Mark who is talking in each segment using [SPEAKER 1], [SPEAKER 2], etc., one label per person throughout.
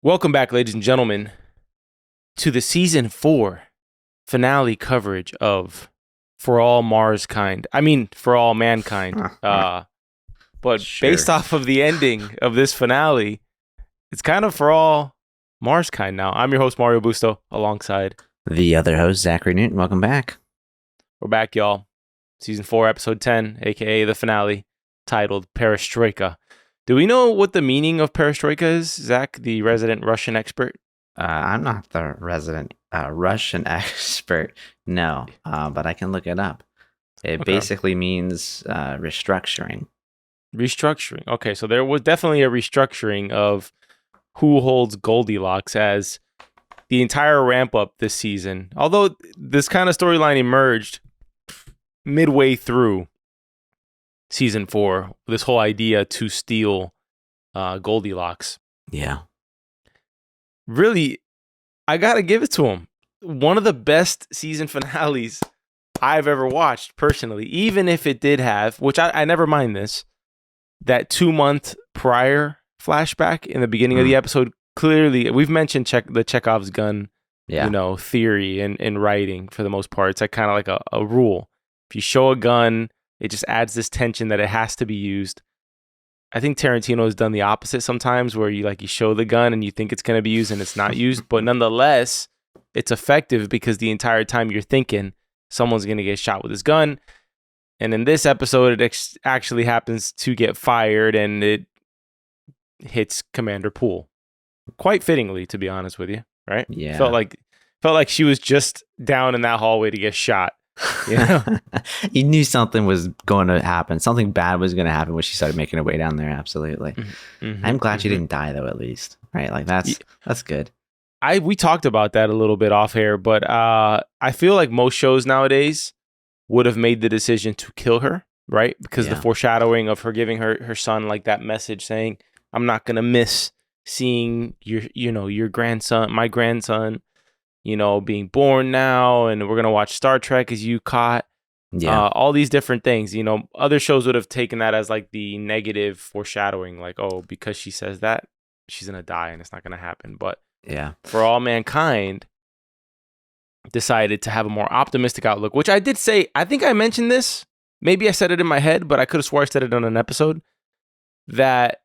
[SPEAKER 1] Welcome back, ladies and gentlemen, to the season 4 finale coverage of For All Mars Kind. I mean, For All Mankind. But based
[SPEAKER 2] Sure.
[SPEAKER 1] off of the ending of this finale, it's kind of For All Mars Kind now. I'm your host, Mario Busto, alongside.
[SPEAKER 2] The other host, Zachary Newton. Welcome back.
[SPEAKER 1] We're back, y'all. Season 4, episode 10, aka the finale, titled Perestroika. Do we know what the meaning of Perestroika is, Zach, the resident Russian expert?
[SPEAKER 2] I'm not the resident Russian expert, no, but I can look it up. It
[SPEAKER 1] Okay.
[SPEAKER 2] basically means restructuring.
[SPEAKER 1] Restructuring. Okay, so there was definitely a restructuring of who holds Goldilocks as the entire ramp up this season. Although this kind of storyline emerged midway through season 4, this whole idea to steal Goldilocks.
[SPEAKER 2] Yeah.
[SPEAKER 1] Really, I gotta give it to him. One of the best season finales I've ever watched personally, even if it did have, which I never mind this, that 2-month prior flashback in the beginning of the episode. Clearly, we've mentioned the Chekhov's gun, theory in writing for the most part. It's like kind of like a rule. If you show a gun, it just adds this tension that it has to be used. I think Tarantino has done the opposite sometimes, where you show the gun and you think it's going to be used and it's not used, but nonetheless, it's effective because the entire time you're thinking someone's going to get shot with his gun. And in this episode, it actually happens to get fired and it hits Commander Poole. Quite fittingly, to be honest with you, right?
[SPEAKER 2] Yeah.
[SPEAKER 1] Felt like she was just down in that hallway to get shot. You know?
[SPEAKER 2] You knew something was going to happen. Something bad was going to happen when she started making her way down there. Absolutely.
[SPEAKER 1] Mm-hmm,
[SPEAKER 2] I'm glad she didn't die, though, at least. Right? Like, that's good.
[SPEAKER 1] We talked about that a little bit off air, but I feel like most shows nowadays would have made the decision to kill her, right? Because the foreshadowing of her giving her son like that message saying, I'm not going to miss seeing your grandson, my grandson, being born now, and we're going to watch Star Trek as you caught. All these different things. Other shows would have taken that as like the negative foreshadowing, like, oh, because she says that, she's going to die and it's not going to happen. But For All Mankind decided to have a more optimistic outlook, which I did say, I think I mentioned this. Maybe I said it in my head, but I could have swore I said it on an episode, that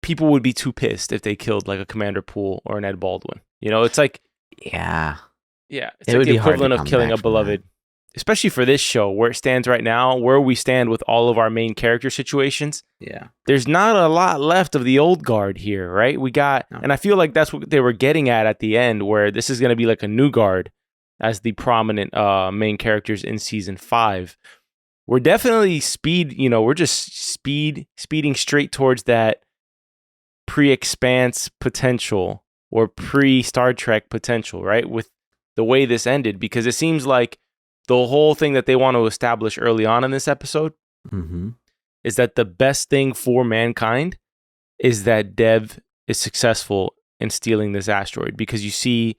[SPEAKER 1] people would be too pissed if they killed like a Commander Poole or an Ed Baldwin. It's like, it's like the equivalent of killing a beloved, especially for this show where it stands right now, where we stand with all of our main character situations. There's not a lot left of the old guard here, right? And I feel like that's what they were getting at the end, where this is going to be like a new guard as the prominent main characters in season 5. We're definitely we're just speeding straight towards that pre-Expanse potential or pre-Star Trek potential, right? With the way this ended, because it seems like the whole thing that they want to establish early on in this episode is that the best thing for mankind is that Dev is successful in stealing this asteroid, because you see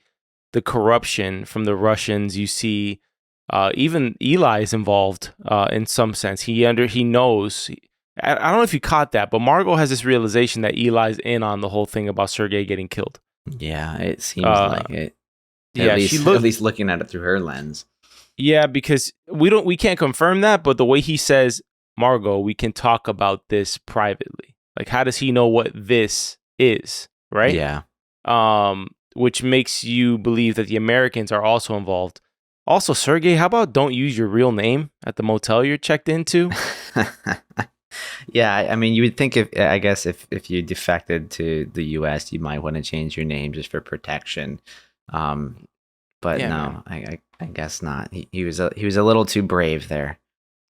[SPEAKER 1] the corruption from the Russians. You see even Eli is involved in some sense. He knows. I don't know if you caught that, but Margo has this realization that Eli's in on the whole thing about Sergei getting killed.
[SPEAKER 2] Yeah, it seems like it. At least looking at it through her lens.
[SPEAKER 1] Yeah, because we can't confirm that, but the way he says, Margo, we can talk about this privately. Like, how does he know what this is, right?
[SPEAKER 2] Yeah.
[SPEAKER 1] Which makes you believe that the Americans are also involved. Also, Sergei, how about don't use your real name at the motel you're checked into?
[SPEAKER 2] Yeah, I mean, you would think if you defected to the U.S., you might want to change your name just for protection. But no, I guess not. He was a little too brave there.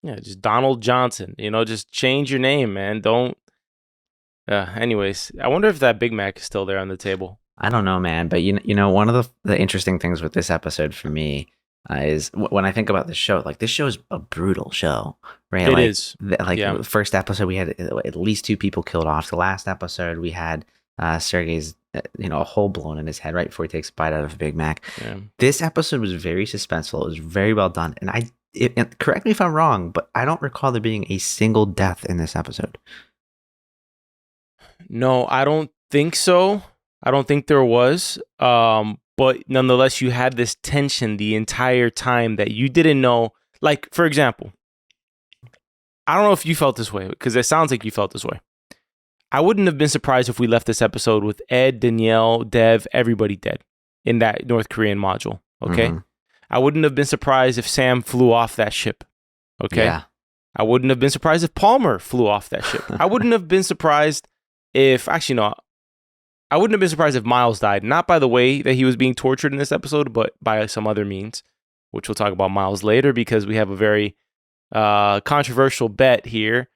[SPEAKER 1] Yeah, just Donald Johnson. Just change your name, man. Don't. Anyways, I wonder if that Big Mac is still there on the table.
[SPEAKER 2] I don't know, man. But one of the interesting things with this episode for me is when I think about this show, like, this show is a brutal show, right?
[SPEAKER 1] It is.
[SPEAKER 2] The first episode, we had at least 2 people killed off. The last episode, we had Sergei's, a hole blown in his head right before he takes a bite out of a Big Mac.
[SPEAKER 1] Yeah.
[SPEAKER 2] This episode was very suspenseful. It was very well done. And correct me if I'm wrong, but I don't recall there being a single death in this episode.
[SPEAKER 1] No, I don't think so. I don't think there was. But nonetheless, you had this tension the entire time that you didn't know. Like, for example, I don't know if you felt this way, because it sounds like you felt this way. I wouldn't have been surprised if we left this episode with Ed, Danielle, Dev, everybody dead in that North Korean module. Okay. Mm-hmm. I wouldn't have been surprised if Sam flew off that ship. Okay. Yeah. I wouldn't have been surprised if Palmer flew off that ship. I wouldn't have been surprised if, actually, no, I wouldn't have been surprised if Miles died. Not by the way that he was being tortured in this episode, but by some other means, which we'll talk about Miles later, because we have a very controversial bet here,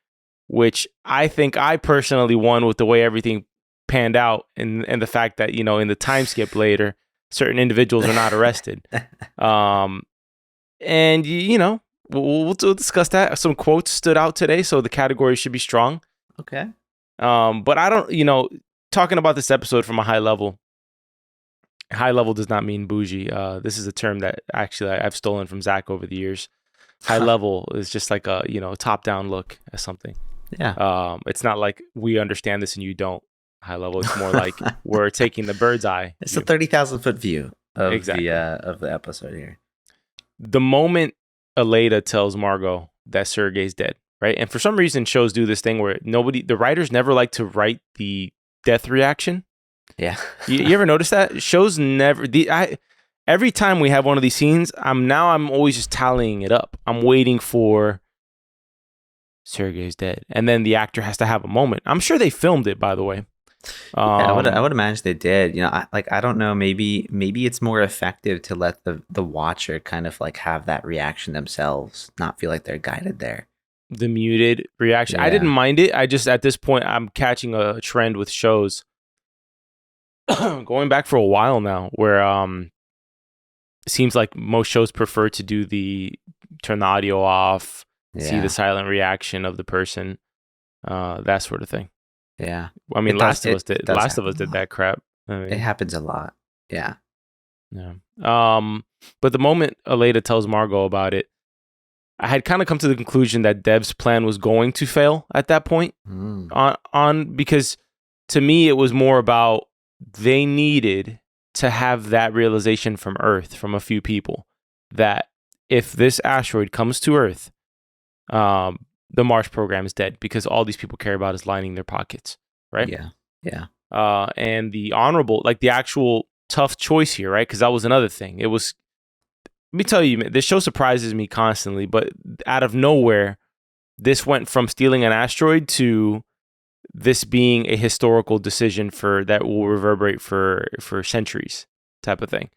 [SPEAKER 1] which I think I personally won with the way everything panned out, and the fact that, you know, in the time skip later, certain individuals are not arrested. And, you know, we'll discuss that. Some quotes stood out today, so the category should be strong.
[SPEAKER 2] Okay.
[SPEAKER 1] But I don't, you know, talking about this episode from a high level does not mean bougie. This is a term that actually I've stolen from Zach over the years. High level is just like a, you know, top down look at something.
[SPEAKER 2] Yeah.
[SPEAKER 1] It's not like we understand this and you don't. High level, it's more like we're taking the bird's eye.
[SPEAKER 2] It's a 30,000 foot view of the episode here.
[SPEAKER 1] The moment Aleida tells Margo that Sergei's dead, right? And for some reason, shows do this thing where the writers never like to write the death reaction.
[SPEAKER 2] Yeah.
[SPEAKER 1] you ever notice that? Shows never. Every time we have one of these scenes, I'm always just tallying it up. I'm waiting for Sergei's dead, and then the actor has to have a moment. I'm sure they filmed it, by the way.
[SPEAKER 2] I would imagine they did. You know, I don't know. Maybe it's more effective to let the watcher kind of like have that reaction themselves, not feel like they're guided there.
[SPEAKER 1] The muted reaction. Yeah. I didn't mind it. I just, at this point, I'm catching a trend with shows going back for a while now, where it seems like most shows prefer to do turn the audio off, see the silent reaction of the person, that sort of thing.
[SPEAKER 2] Yeah.
[SPEAKER 1] I mean, Last of Us did that crap. I mean,
[SPEAKER 2] it happens a lot. Yeah.
[SPEAKER 1] Yeah. But the moment Aleida tells Margo about it, I had kind of come to the conclusion that Dev's plan was going to fail at that point. Because to me, it was more about they needed to have that realization from Earth, from a few people, that if this asteroid comes to Earth, the Mars program is dead, because all these people care about is lining their pockets, right?
[SPEAKER 2] Yeah, yeah.
[SPEAKER 1] And the honorable, like the actual tough choice here, right? Because that was another thing. It was, let me tell you, this show surprises me constantly, but out of nowhere, this went from stealing an asteroid to this being a historical decision that will reverberate for centuries, type of thing.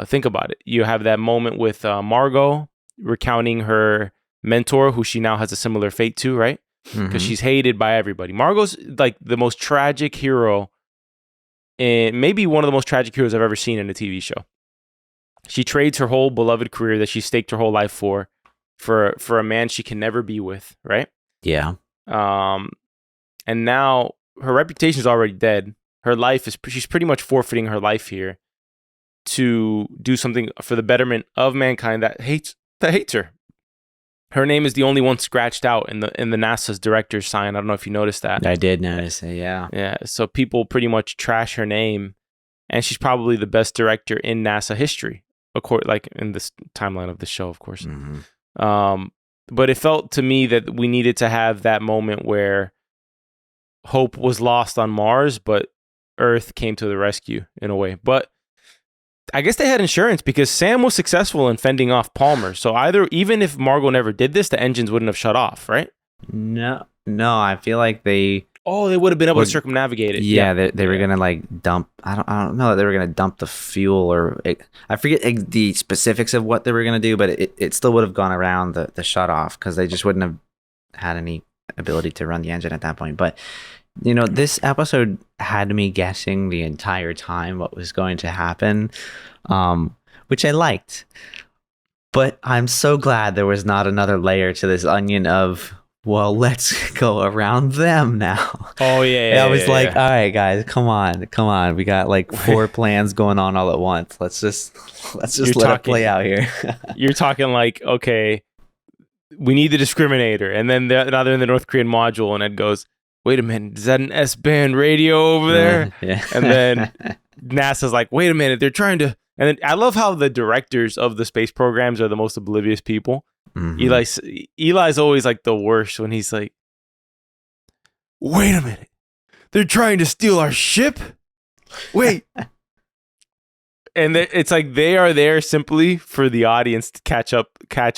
[SPEAKER 1] Think about it. You have that moment with Margo recounting her mentor, who she now has a similar fate to, right? Because she's hated by everybody. Margo's like the most tragic hero, and maybe one of the most tragic heroes I've ever seen in a TV show. She trades her whole beloved career that she staked her whole life for a man she can never be with, right?
[SPEAKER 2] Yeah.
[SPEAKER 1] And now her reputation is already dead. Her life she's pretty much forfeiting her life here to do something for the betterment of mankind that hates her. Her name is the only one scratched out in the NASA's director's sign. I don't know if you noticed that.
[SPEAKER 2] I did notice it, yeah.
[SPEAKER 1] Yeah, so people pretty much trash her name, and she's probably the best director in NASA history, like in this timeline of the show, of course. But it felt to me that we needed to have that moment where hope was lost on Mars, but Earth came to the rescue in a way. But I guess they had insurance, because Sam was successful in fending off Palmer. So even if Margo never did this, the engines wouldn't have shut off, right?
[SPEAKER 2] No, I feel like they
[SPEAKER 1] would have been able to circumnavigate it.
[SPEAKER 2] Yeah, they were gonna like dump. I don't know. They were gonna dump the fuel, I forget the specifics of what they were gonna do, but it still would have gone around the shut off, because they just wouldn't have had any ability to run the engine at that point. But you know, this episode had me guessing the entire time what was going to happen, which I liked. But I'm so glad there was not another layer to this onion of, well, let's go around them now.
[SPEAKER 1] Oh, yeah.
[SPEAKER 2] I was like, all right, guys, come on. We got like 4 plans going on all at once. Let's just let it play out here.
[SPEAKER 1] You're talking like, okay, we need the discriminator. And then now they're in the North Korean module, and Ed goes, wait a minute, is that an S-band radio over there?
[SPEAKER 2] Yeah.
[SPEAKER 1] And then NASA's like, wait a minute, they're trying to. And then I love how the directors of the space programs are the most oblivious people.
[SPEAKER 2] Mm-hmm.
[SPEAKER 1] Eli's always like the worst when he's like, wait a minute, they're trying to steal our ship? Wait. And it's like they are there simply for the audience to catch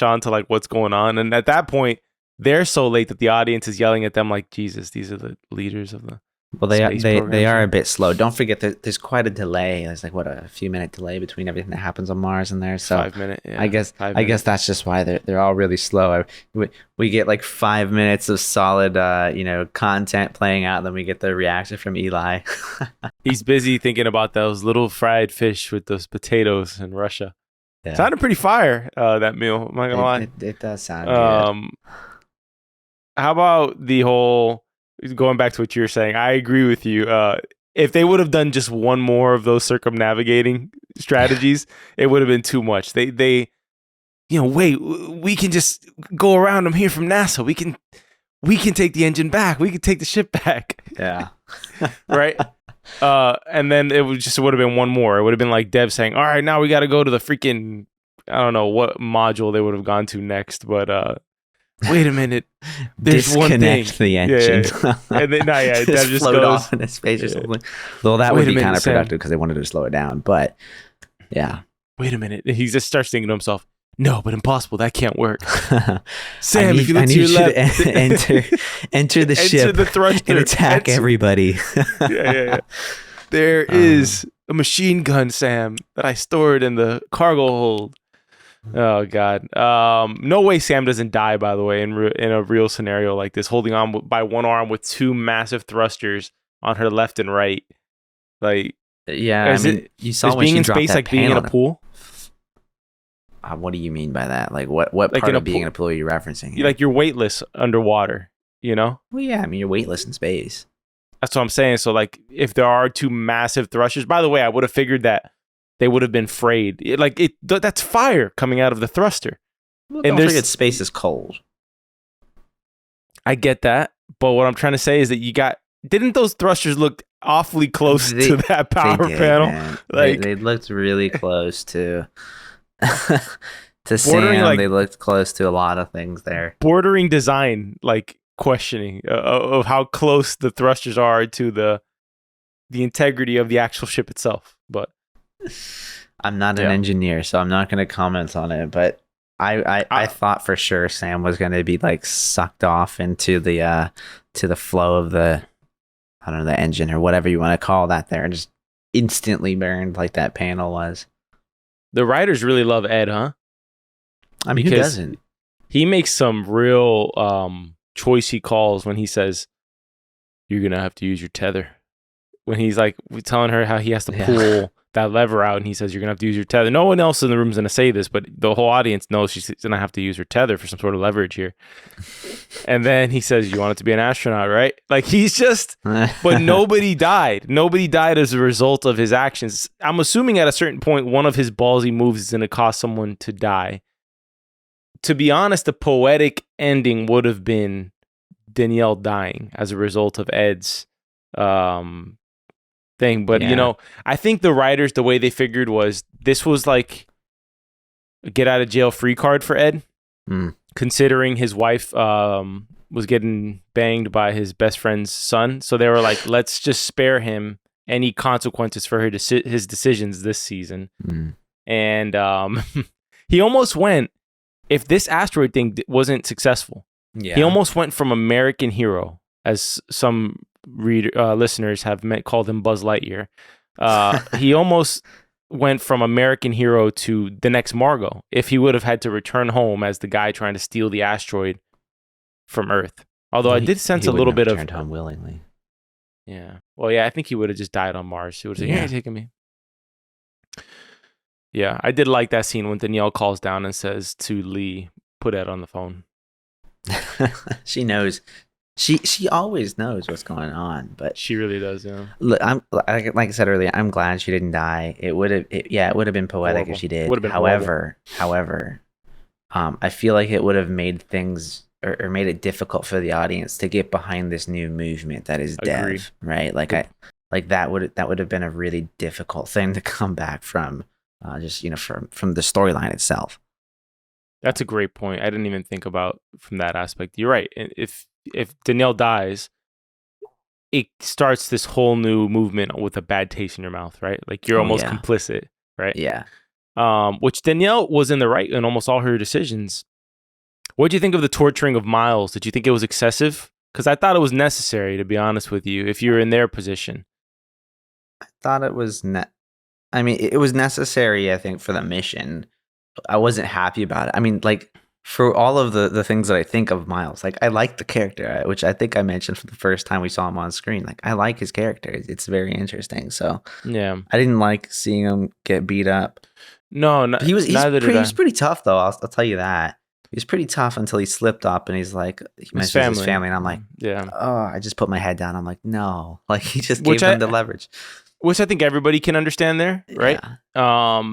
[SPEAKER 1] on to like what's going on. And at that point, they're so late that the audience is yelling at them like, Jesus, these are the leaders of the
[SPEAKER 2] they are a bit slow. Don't forget that there's quite a delay. There's like a few minute delay between everything that happens on Mars and there. So
[SPEAKER 1] 5 minutes. Yeah,
[SPEAKER 2] I guess that's just why they're all really slow. We get like 5 minutes of solid content playing out, and then we get the reaction from Eli.
[SPEAKER 1] He's busy thinking about those little fried fish with those potatoes in Russia. Yeah. Sounded pretty fire, that meal. I'm not gonna lie.
[SPEAKER 2] It does sound good.
[SPEAKER 1] How about the whole, going back to what you were saying, I agree with you. If they would have done just one more of those circumnavigating strategies, it would have been too much. They wait, we can just go around them here from NASA. We can take the engine back. We can take the ship back.
[SPEAKER 2] Yeah.
[SPEAKER 1] Right? And then it would have been one more. It would have been like Dev saying, all right, now we got to go to the freaking, I don't know what module they would have gone to next, but wait a minute. There's
[SPEAKER 2] disconnect the engine.
[SPEAKER 1] Yeah. And then, Dev just
[SPEAKER 2] float
[SPEAKER 1] goes
[SPEAKER 2] off in space or something. Though that would be kind of productive because they wanted to slow it down. But yeah.
[SPEAKER 1] Wait a minute. He just starts thinking to himself, no, but impossible. That can't work. Sam, if you look to your left,
[SPEAKER 2] enter the ship
[SPEAKER 1] the thruster
[SPEAKER 2] and attack everybody.
[SPEAKER 1] Yeah. There is a machine gun, Sam, that I stored in the cargo hold. Oh God! No way Sam doesn't die. By the way, in a real scenario like this, holding on by one arm with two massive thrusters on her left and right. Like,
[SPEAKER 2] yeah, you saw when
[SPEAKER 1] being
[SPEAKER 2] she
[SPEAKER 1] in
[SPEAKER 2] dropped
[SPEAKER 1] space
[SPEAKER 2] that
[SPEAKER 1] like being in a pool.
[SPEAKER 2] What do you mean by that? Like, what
[SPEAKER 1] like
[SPEAKER 2] part of being in a pool are you referencing here?
[SPEAKER 1] Like you're weightless underwater. You know?
[SPEAKER 2] Well, yeah. I mean, you're weightless in space.
[SPEAKER 1] That's what I'm saying. So, like, if there are two massive thrusters, by the way, I would have figured that they would have been frayed. That's fire coming out of the thruster.
[SPEAKER 2] Well, and don't forget space is cold.
[SPEAKER 1] I get that, but what I'm trying to say is that didn't those thrusters look awfully close to that power panel?
[SPEAKER 2] Man. Like they looked really close to Sam. They looked close to a lot of things there.
[SPEAKER 1] Bordering design, like questioning of how close the thrusters are to the integrity of the actual ship itself, but.
[SPEAKER 2] I'm not an engineer, so I'm not going to comment on it. But I thought for sure Sam was going to be like sucked off into the to the flow of the, I don't know, the engine or whatever you want to call that there, and just instantly burned like that panel was.
[SPEAKER 1] The writers really love Ed, huh?
[SPEAKER 2] I mean, who doesn't?
[SPEAKER 1] He makes some real choicy calls when he says, "You're gonna have to use your tether." When he's like telling her how he has to pull that lever out, and he says, you're gonna have to use your tether. No one else in the room is gonna say this, but the whole audience knows she's gonna have to use her tether for some sort of leverage here. And then he says, you want it to be an astronaut, right? Like, he's just, but nobody died. Nobody died as a result of his actions. I'm assuming at a certain point, one of his ballsy moves is gonna cause someone to die. To be honest, the poetic ending would have been Danielle dying as a result of Ed's thing. But, I think the writers, the way they figured was this was like a get out of jail free card for Ed, considering his wife was getting banged by his best friend's son. So they were like, let's just spare him any consequences for his decisions this season. And he almost went, if this asteroid thing wasn't successful, he almost went from American hero, as some listeners have called him Buzz Lightyear. He almost went from American hero to the next Margo if he would have had to return home as the guy trying to steal the asteroid from Earth. Although I did sense a little bit of
[SPEAKER 2] returned home willingly.
[SPEAKER 1] Yeah. Well, yeah, I think he would have just died on Mars. He would have said, "Yeah, you're taking me." Yeah, I did like that scene when Danielle calls down and says to Lee, "Put Ed on the phone."
[SPEAKER 2] She knows. She always knows what's going on, but
[SPEAKER 1] she really does. Yeah.
[SPEAKER 2] Look, like I said earlier, I'm glad she didn't die. It would have been poetic
[SPEAKER 1] horrible.
[SPEAKER 2] if she did.
[SPEAKER 1] Would have been
[SPEAKER 2] however, I feel like it would have made things or made it difficult for the audience to get behind this new movement that is
[SPEAKER 1] Agreed.
[SPEAKER 2] dev, right? Like that would have been a really difficult thing to come back from, just from the storyline itself.
[SPEAKER 1] That's a great point. I didn't even think about from that aspect. You're right. If Danielle dies, it starts this whole new movement with a bad taste in your mouth, right? Like you're almost complicit, right?
[SPEAKER 2] Yeah.
[SPEAKER 1] Which Danielle was in the right in almost all her decisions. What do you think of the torturing of Miles? Did you think it was excessive? Because I thought it was necessary, to be honest with you, if you were in their position.
[SPEAKER 2] I thought it was I mean, it was necessary, I think, for the mission. I wasn't happy about it. I mean, like, for all of the things that I think of Miles, like, I like the character, which I think I mentioned for the first time we saw him on screen. Like, I like his character. It's very interesting. So,
[SPEAKER 1] yeah,
[SPEAKER 2] I didn't like seeing him get beat up.
[SPEAKER 1] No, neither did I.
[SPEAKER 2] He was pretty tough, though. I'll tell you that. He was pretty tough until he slipped up and he mentions his family. And I'm like,
[SPEAKER 1] yeah.
[SPEAKER 2] Oh, I just put my head down. I'm like, no. Like, he just gave them the leverage.
[SPEAKER 1] Which I think everybody can understand there, right? Yeah.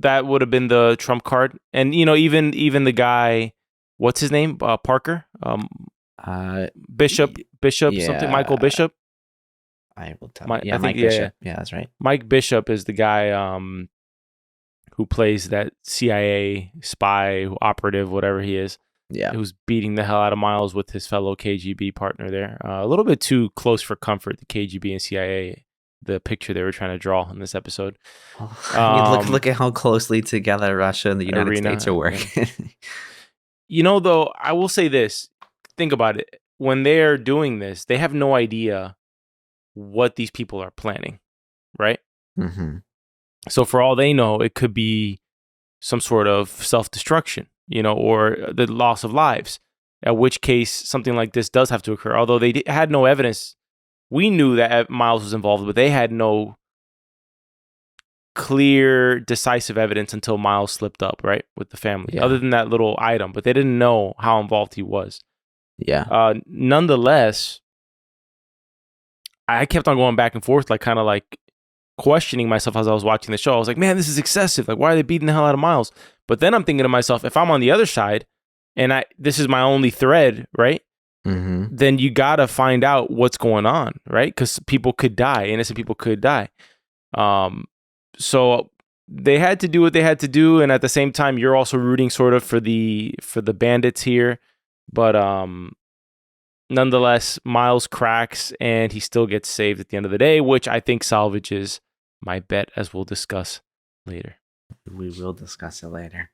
[SPEAKER 1] That would have been the trump card. And, even the guy, what's his name? Parker? Bishop, something, Michael Bishop?
[SPEAKER 2] I will tell you. Yeah, Mike Bishop. Yeah, that's right.
[SPEAKER 1] Mike Bishop is the guy who plays that CIA spy, operative, whatever he is.
[SPEAKER 2] Yeah.
[SPEAKER 1] Who's beating the hell out of Miles with his fellow KGB partner there. A little bit too close for comfort, the KGB and CIA, the picture they were trying to draw in this episode.
[SPEAKER 2] Look at how closely together Russia and the United States are working.
[SPEAKER 1] Though, I will say this. Think about it. When they're doing this, they have no idea what these people are planning, right?
[SPEAKER 2] Mm-hmm.
[SPEAKER 1] So for all they know, it could be some sort of self-destruction, or the loss of lives, at which case something like this does have to occur. Although they had no evidence. We knew that Miles was involved, but they had no clear, decisive evidence until Miles slipped up, right, with the family, other than that little item. But they didn't know how involved he was.
[SPEAKER 2] Yeah.
[SPEAKER 1] Nonetheless, I kept on going back and forth, like kind of like questioning myself as I was watching the show. I was like, man, this is excessive. Like, why are they beating the hell out of Miles? But then I'm thinking to myself, if I'm on the other side and this is my only thread, right?
[SPEAKER 2] Mm-hmm.
[SPEAKER 1] Then you got to find out what's going on, right? Because people could die. Innocent people could die. So they had to do what they had to do. And at the same time, you're also rooting sort of for the bandits here. But nonetheless, Miles cracks and he still gets saved at the end of the day, which I think salvages my bet, as we'll discuss later.
[SPEAKER 2] We will discuss it later.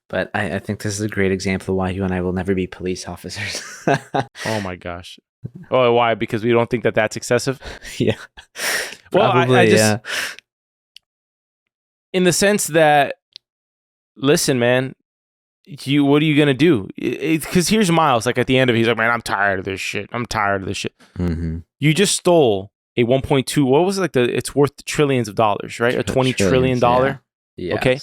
[SPEAKER 2] But I think this is a great example of why you and I will never be police officers.
[SPEAKER 1] Oh my gosh. Oh, why? Because we don't think that that's excessive?
[SPEAKER 2] Yeah.
[SPEAKER 1] Well, I just, in the sense that, listen, man, what are you going to do? Because here's Miles, like at the end of it, he's like, man, I'm tired of this shit.
[SPEAKER 2] Mm-hmm.
[SPEAKER 1] You just stole a 1.2, what was it, like it's worth trillions of dollars, right? A $20 trillion.
[SPEAKER 2] Yeah. Yes.
[SPEAKER 1] Okay.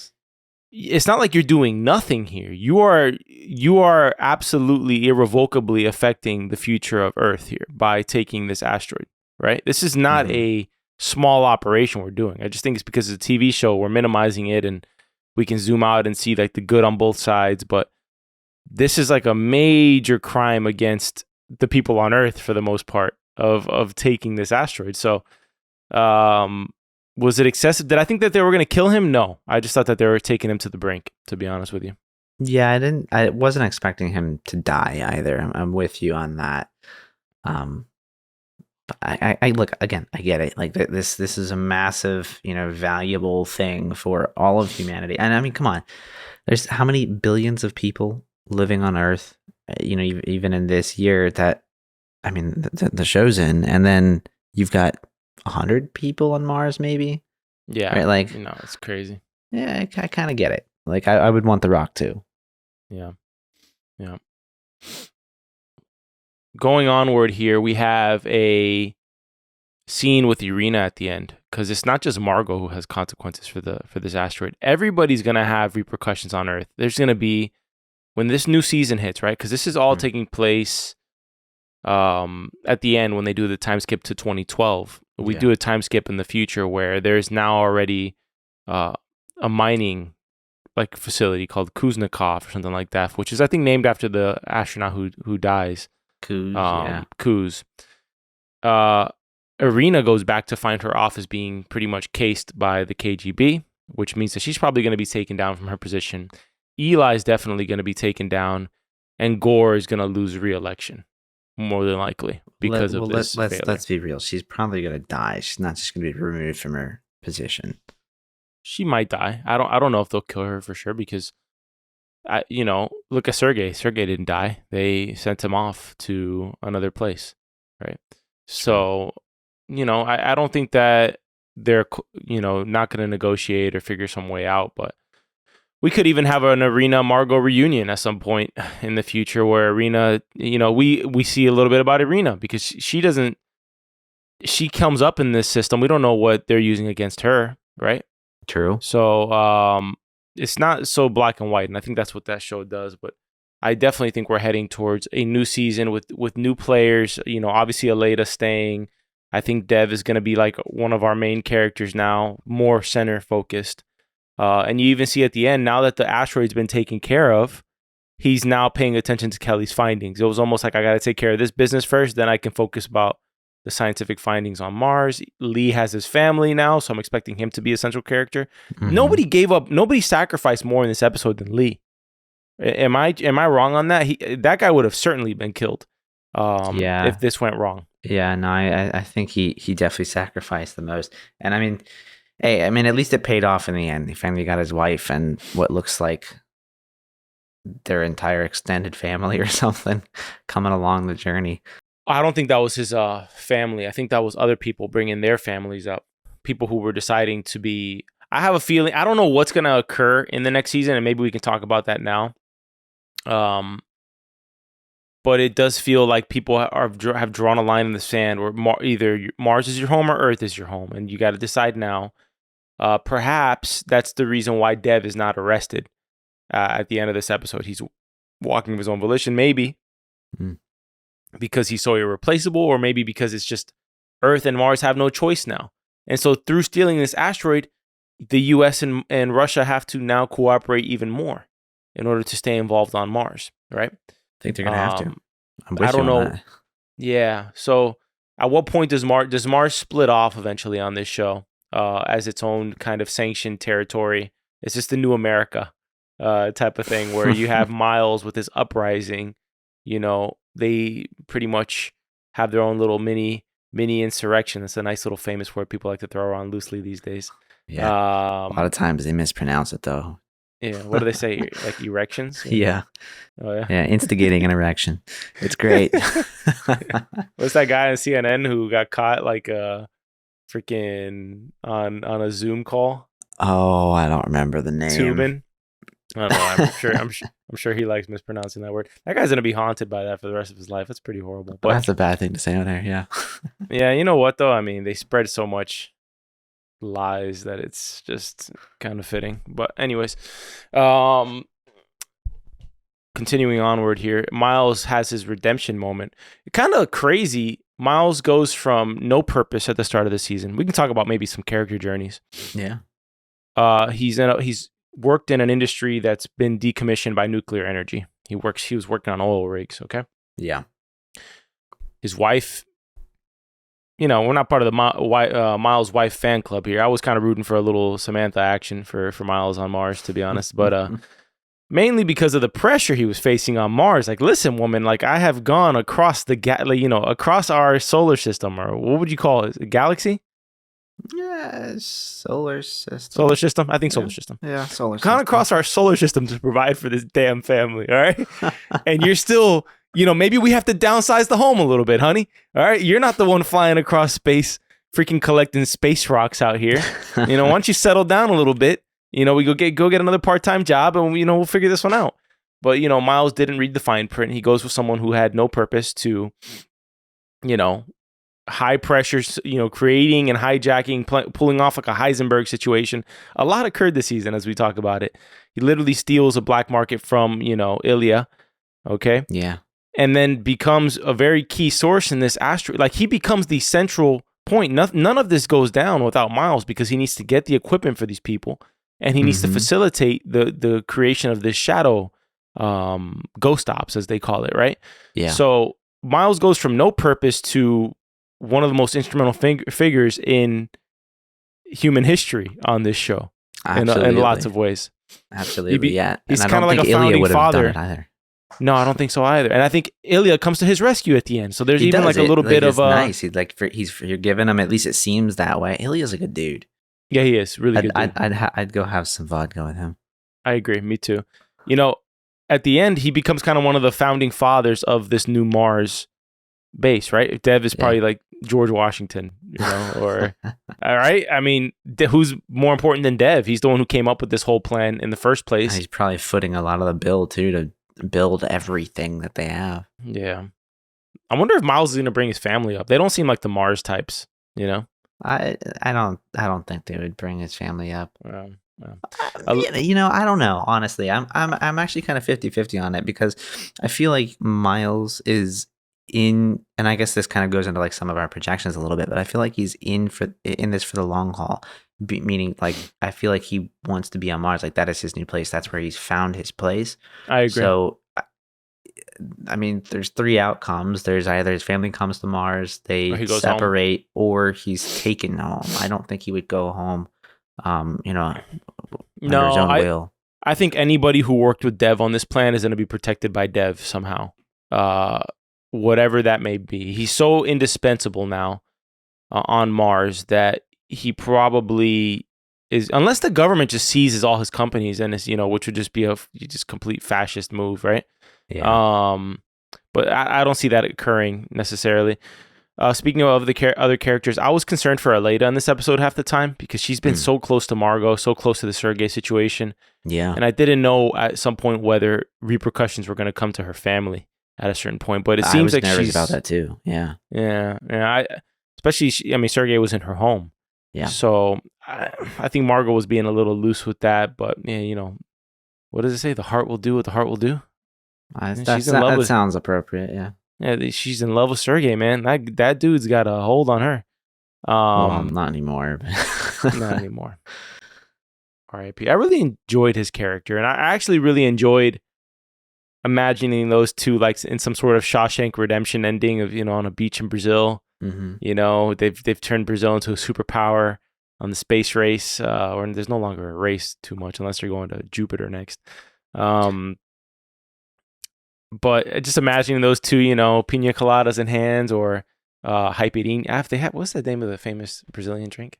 [SPEAKER 1] It's not like you're doing nothing here. You are absolutely irrevocably affecting the future of Earth here by taking this asteroid, right? This is not a small operation we're doing. I just think it's because it's a TV show, we're minimizing it and we can zoom out and see like the good on both sides, but this is like a major crime against the people on Earth for the most part of taking this asteroid. So, was it excessive? Did I think that they were going to kill him? No. I just thought that they were taking him to the brink, to be honest with you.
[SPEAKER 2] Yeah, I wasn't expecting him to die either. I'm with you on that. But I look, again, I get it. Like this is a massive, valuable thing for all of humanity. And I mean, come on. There's how many billions of people living on Earth, even in this year that, I mean, the show's in, and then you've got 100 people on Mars, maybe.
[SPEAKER 1] Yeah.
[SPEAKER 2] Right? Like,
[SPEAKER 1] it's crazy.
[SPEAKER 2] Yeah, I kind of get it. Like, I would want The Rock too.
[SPEAKER 1] Yeah. Yeah. Going onward here, we have a scene with Irina at the end, because it's not just Margo who has consequences for this asteroid. Everybody's going to have repercussions on Earth. There's going to be, when this new season hits, right? Because this is all taking place at the end when they do the time skip to 2012. We do a time skip in the future where there's now already a mining like facility called Kuznetsov or something like that, which is I think named after the astronaut who dies. Kuz. Irina goes back to find her office being pretty much cased by the KGB, which means that she's probably going to be taken down from her position. Eli's definitely going to be taken down, and Gore is going to lose re-election, more than likely, because of this failure.
[SPEAKER 2] Let's be real. She's probably going to die. She's not just going to be removed from her position.
[SPEAKER 1] She might die. I don't know if they'll kill her for sure because, look at Sergei. Sergei didn't die. They sent him off to another place, right? So, I don't think that they're, not going to negotiate or figure some way out, but we could even have an Irina Margo reunion at some point in the future where Irina, we see a little bit about Irina because she comes up in this system. We don't know what they're using against her, right?
[SPEAKER 2] True.
[SPEAKER 1] So it's not so black and white, and I think that's what that show does. But I definitely think we're heading towards a new season with new players. Obviously Aleida staying. I think Dev is going to be like one of our main characters now, more center focused. And you even see at the end, now that the asteroid's been taken care of, he's now paying attention to Kelly's findings. It was almost like I got to take care of this business first, then I can focus about the scientific findings on Mars. Lee has his family now, so I'm expecting him to be a central character. Mm-hmm. Nobody sacrificed more in this episode than Lee. Am I wrong on that? That guy would have certainly been killed if this went wrong.
[SPEAKER 2] Yeah, no, I think he definitely sacrificed the most. And I mean, hey, at least it paid off in the end. He finally got his wife and what looks like their entire extended family or something coming along the journey.
[SPEAKER 1] I don't think that was his family. I think that was other people bringing their families up. People who were deciding to be... I have a feeling... I don't know what's going to occur in the next season, and maybe we can talk about that now. But it does feel like people have drawn a line in the sand where either Mars is your home or Earth is your home, and you got to decide now. Perhaps that's the reason why Dev is not arrested at the end of this episode. He's walking of his own volition, maybe. Because he's so irreplaceable, or maybe because it's just Earth and Mars have no choice now. And so through stealing this asteroid, the US and Russia have to now cooperate even more in order to stay involved on Mars, right?
[SPEAKER 2] I think they're going to have to.
[SPEAKER 1] I don't know. That. Yeah. So at what point does Mars split off eventually on this show as its own kind of sanctioned territory? It's just the new America type of thing where you have Miles with his uprising, they pretty much have their own little mini insurrection. It's a nice little famous word people like to throw around loosely these days.
[SPEAKER 2] Yeah. A lot of times they mispronounce it though.
[SPEAKER 1] Yeah. What do they say? Like erections?
[SPEAKER 2] Yeah.
[SPEAKER 1] Oh yeah.
[SPEAKER 2] Yeah. Instigating an erection. It's great.
[SPEAKER 1] What's that guy on CNN who got caught like freaking on a Zoom call?
[SPEAKER 2] Oh, I don't remember the name.
[SPEAKER 1] Tubin. I don't know. I'm sure he likes mispronouncing that word. That guy's gonna be haunted by that for the rest of his life. That's pretty horrible. But
[SPEAKER 2] that's a bad thing to say on there. Yeah.
[SPEAKER 1] Yeah. You know what though? I mean, they spread so much lies that it's just kind of fitting. But anyways, continuing onward here, Miles has his redemption moment. Kind of crazy. Miles goes from no purpose at the start of the season. We can talk about maybe some character journeys.
[SPEAKER 2] Yeah.
[SPEAKER 1] He's worked in an industry that's been decommissioned by nuclear energy. He was working on oil rigs, okay?
[SPEAKER 2] Yeah.
[SPEAKER 1] His wife, we're not part of the Miles' wife fan club here. I was kind of rooting for a little Samantha action for Miles on Mars, to be honest. But mainly because of the pressure he was facing on Mars. Like, listen, woman, like I have gone across across our solar system, or what would you call it? A galaxy?
[SPEAKER 2] Yeah, solar system.
[SPEAKER 1] Solar system? I think solar system.
[SPEAKER 2] Yeah, solar system.
[SPEAKER 1] Gone across our solar system to provide for this damn family, all right? And you're still, maybe we have to downsize the home a little bit, honey. All right? You're not the one flying across space, freaking collecting space rocks out here. Why don't you settle down a little bit? We go get another part-time job and, we'll figure this one out. But, Miles didn't read the fine print. He goes with someone who had no purpose to, high pressures, creating and hijacking, pulling off like a Heisenberg situation. A lot occurred this season as we talk about it. He literally steals a black market from, Ilya. Okay.
[SPEAKER 2] Yeah.
[SPEAKER 1] And then becomes a very key source in this asteroid. Like he becomes the central point. None of this goes down without Miles because he needs to get the equipment for these people. and he needs to facilitate the creation of this shadow ghost ops, as they call it, right?
[SPEAKER 2] Yeah.
[SPEAKER 1] So Miles goes from no purpose to one of the most instrumental figures in human history on this show, in lots of ways.
[SPEAKER 2] Absolutely, yeah.
[SPEAKER 1] He's kind of like a founding father.
[SPEAKER 2] Either.
[SPEAKER 1] No, I don't think so either. And I think Ilya comes to his rescue at the end. So there's even like a little bit of
[SPEAKER 2] nice. You're giving him, at least it seems that way. Ilya's a good dude.
[SPEAKER 1] Yeah, he is really good.
[SPEAKER 2] I'd go have some vodka with him.
[SPEAKER 1] I agree. Me too. You know, at the end, he becomes kind of one of the founding fathers of this new Mars base, right? Dev is probably like George Washington, you know, or all right. I mean, who's more important than Dev? He's the one who came up with this whole plan in the first place.
[SPEAKER 2] He's probably footing a lot of the bill too to build everything that they have.
[SPEAKER 1] Yeah. I wonder if Miles is going to bring his family up. They don't seem like the Mars types, you know?
[SPEAKER 2] I don't think they would bring his family up.
[SPEAKER 1] You
[SPEAKER 2] know, I don't know. Honestly, I'm actually kind of 50-50 on it, because I feel like Miles is in, and I guess this kind of goes into like some of our projections a little bit, but I feel like he's in this for the long haul. Meaning, like, I feel like he wants to be on Mars. Like, that is his new place. That's where he's found his place.
[SPEAKER 1] I agree.
[SPEAKER 2] So, I mean, there's three outcomes. There's either his family comes to Mars, they separate, or he's taken home. I don't think he would go home, under his own will.
[SPEAKER 1] I think anybody who worked with Dev on this plan is going to be protected by Dev somehow, whatever that may be. He's so indispensable now on Mars that he probably is, unless the government just seizes all his companies and is, which would just be a just complete fascist move, right?
[SPEAKER 2] Yeah.
[SPEAKER 1] But I don't see that occurring necessarily. Speaking of the other characters, I was concerned for Aleida in this episode half the time, because she's been so close to Margo, so close to the Sergei situation.
[SPEAKER 2] Yeah.
[SPEAKER 1] And I didn't know at some point whether repercussions were going to come to her family at a certain point. But it seems like
[SPEAKER 2] nervous about that too. Yeah.
[SPEAKER 1] Yeah. Especially, Sergei was in her home.
[SPEAKER 2] Yeah.
[SPEAKER 1] So I think Margo was being a little loose with that. But, what does it say? The heart will do what the heart will do.
[SPEAKER 2] That sounds appropriate, yeah.
[SPEAKER 1] Yeah, she's in love with Sergei, man. That dude's got a hold on her.
[SPEAKER 2] Well, not anymore.
[SPEAKER 1] Not anymore. R.I.P. I really enjoyed his character, and I actually really enjoyed imagining those two like in some sort of Shawshank Redemption ending of, on a beach in Brazil.
[SPEAKER 2] Mm-hmm.
[SPEAKER 1] They've turned Brazil into a superpower on the space race, or there's no longer a race too much unless they're going to Jupiter next. But just imagining those two, pina coladas in hands, or caipirinha. What's the name of the famous Brazilian drink?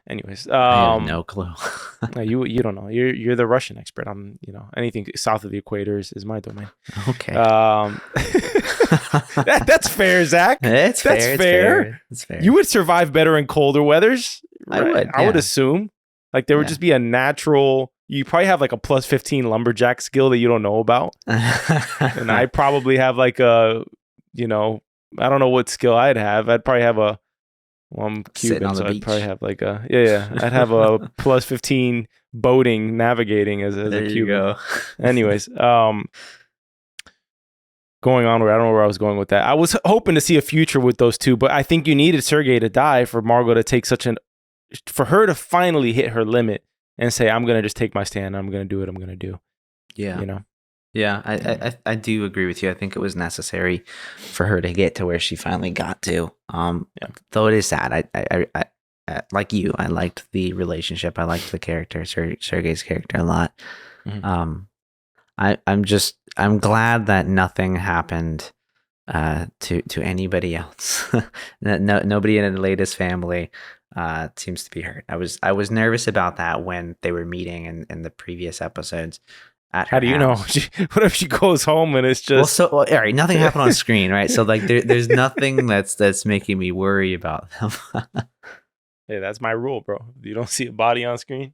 [SPEAKER 1] Anyways,
[SPEAKER 2] I have no clue.
[SPEAKER 1] No, you don't know. You're the Russian expert. I'm, anything south of the equator is my domain.
[SPEAKER 2] Okay.
[SPEAKER 1] That's fair, Zach.
[SPEAKER 2] That's fair. It's fair.
[SPEAKER 1] You would survive better in colder weathers.
[SPEAKER 2] I would.
[SPEAKER 1] I would assume. Like there would just be a natural. You probably have like a plus 15 lumberjack skill that you don't know about, and I probably have like a, I don't know what skill I'd have. I'd probably have a. Well, I'm Cuban, so I'd probably have like a I'd have a plus 15 boating, navigating as a Cuban. You go. Anyways, going on where I don't know where I was going with that. I was hoping to see a future with those two, but I think you needed Sergei to die for Margo to take for her to finally hit her limit and say, I'm going to just take my stand. I'm going to do what I'm going to do.
[SPEAKER 2] Yeah. Yeah, I do agree with you. I think it was necessary for her to get to where she finally got to. Though it is sad. I like you, I liked the relationship. I liked the character, Sergei's character, a lot. Mm-hmm. I'm glad that nothing happened to anybody else. Nobody in Aleida's family seems to be hurt. I was nervous about that when they were meeting in the previous episodes.
[SPEAKER 1] How do you know? What if she goes home and it's just
[SPEAKER 2] all right? Nothing happened on screen, right? So like, there's nothing that's making me worry about them.
[SPEAKER 1] Hey, that's my rule, bro. You don't see a body on screen.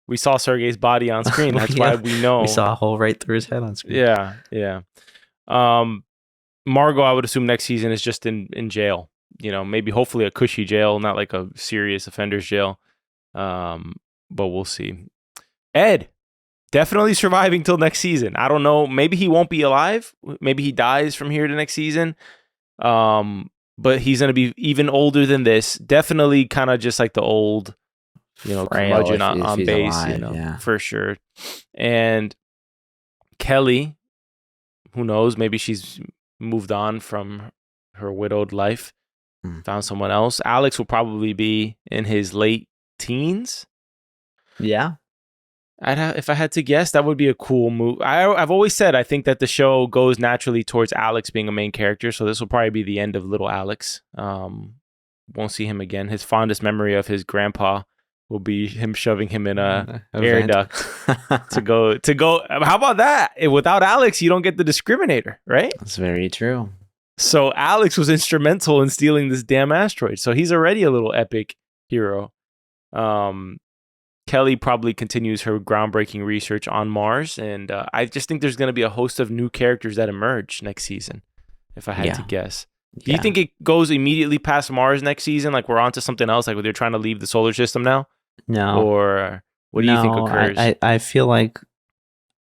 [SPEAKER 1] We saw Sergei's body on screen. That's why we know.
[SPEAKER 2] We saw a hole right through his head on screen.
[SPEAKER 1] Yeah. Margo, I would assume next season is just in jail. Maybe hopefully a cushy jail, not like a serious offender's jail. But we'll see. Ed. Definitely surviving till next season. I don't know. Maybe he won't be alive. Maybe he dies from here to next season. But he's going to be even older than this. Definitely kind of just like the old
[SPEAKER 2] frail
[SPEAKER 1] curmudgeon
[SPEAKER 2] if
[SPEAKER 1] on
[SPEAKER 2] he's
[SPEAKER 1] base,
[SPEAKER 2] alive,
[SPEAKER 1] for sure. And Kelly, who knows? Maybe she's moved on from her widowed life, found someone else. Alex will probably be in his late teens.
[SPEAKER 2] Yeah.
[SPEAKER 1] If I had to guess, that would be a cool move. I've always said I think that the show goes naturally towards Alex being a main character, so this will probably be the end of little Alex. Won't see him again. His fondest memory of his grandpa will be him shoving him in a air duct to go. How about that? Without Alex, you don't get the discriminator, right?
[SPEAKER 2] That's very true.
[SPEAKER 1] So Alex was instrumental in stealing this damn asteroid. So he's already a little epic hero. Kelly probably continues her groundbreaking research on Mars, and I just think there's going to be a host of new characters that emerge next season, if I had to guess. Do you think it goes immediately past Mars next season? Like we're on to something else? Like they're trying to leave the solar system now?
[SPEAKER 2] No.
[SPEAKER 1] Or what do you think occurs?
[SPEAKER 2] I feel like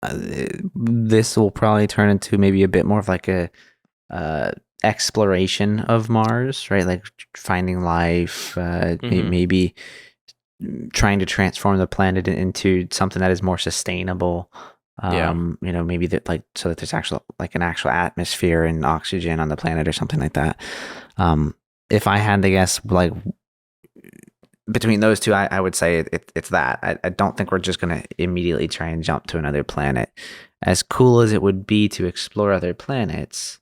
[SPEAKER 2] this will probably turn into maybe a bit more of like a exploration of Mars, right? Like finding life, maybe trying to transform the planet into something that is more sustainable. Maybe that so that there's an actual atmosphere and oxygen on the planet or something like that. If I had to guess, like between those two, I would say it's that. I don't think we're just going to immediately try and jump to another planet. As cool as it would be to explore other planets,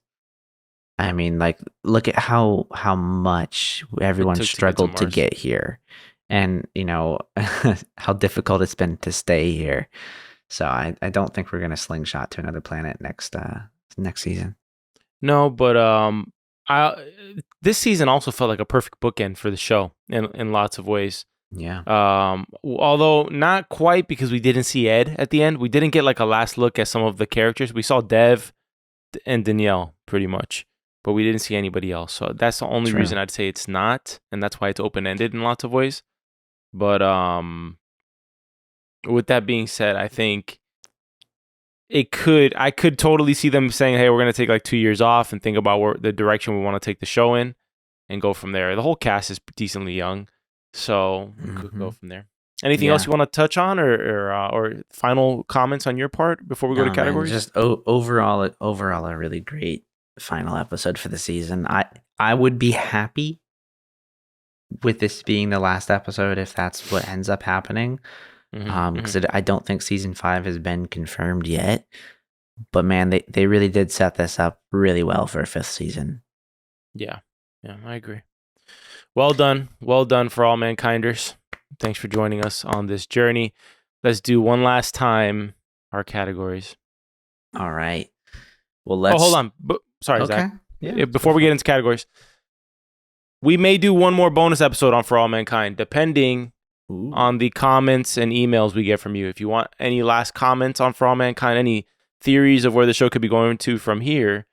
[SPEAKER 2] I mean, like, look at how much everyone struggled to get here. And, how difficult it's been to stay here. So I don't think we're going to slingshot to another planet next season.
[SPEAKER 1] No, but this season also felt like a perfect bookend for the show in lots of ways.
[SPEAKER 2] Yeah.
[SPEAKER 1] Although not quite, because we didn't see Ed at the end. We didn't get like a last look at some of the characters. We saw Dev and Danielle pretty much, but we didn't see anybody else. So that's the only reason I'd say it's not, and that's why it's open-ended in lots of ways. But with that being said, I think I could totally see them saying, hey, we're going to take like 2 years off and think about the direction we want to take the show in and go from there. The whole cast is decently young, so we could go from there. Anything else you want to touch on or final comments on your part before we go to categories?
[SPEAKER 2] Man, just overall a really great final episode for the season. I would be happy with this being the last episode if that's what ends up happening. Because I don't think season 5 has been confirmed yet. But man, they really did set this up really well for a 5th season.
[SPEAKER 1] Yeah, I agree. Well done for all mankinders. Thanks for joining us on this journey. Let's do one last time our categories.
[SPEAKER 2] All right. Well, let's.
[SPEAKER 1] Oh, hold on. Sorry,
[SPEAKER 2] okay.
[SPEAKER 1] Zach.
[SPEAKER 2] Yeah,
[SPEAKER 1] before we get into categories, we may do one more bonus episode on For All Mankind, depending on the comments and emails we get from you. If you want any last comments on For All Mankind, any theories of where the show could be going to from here,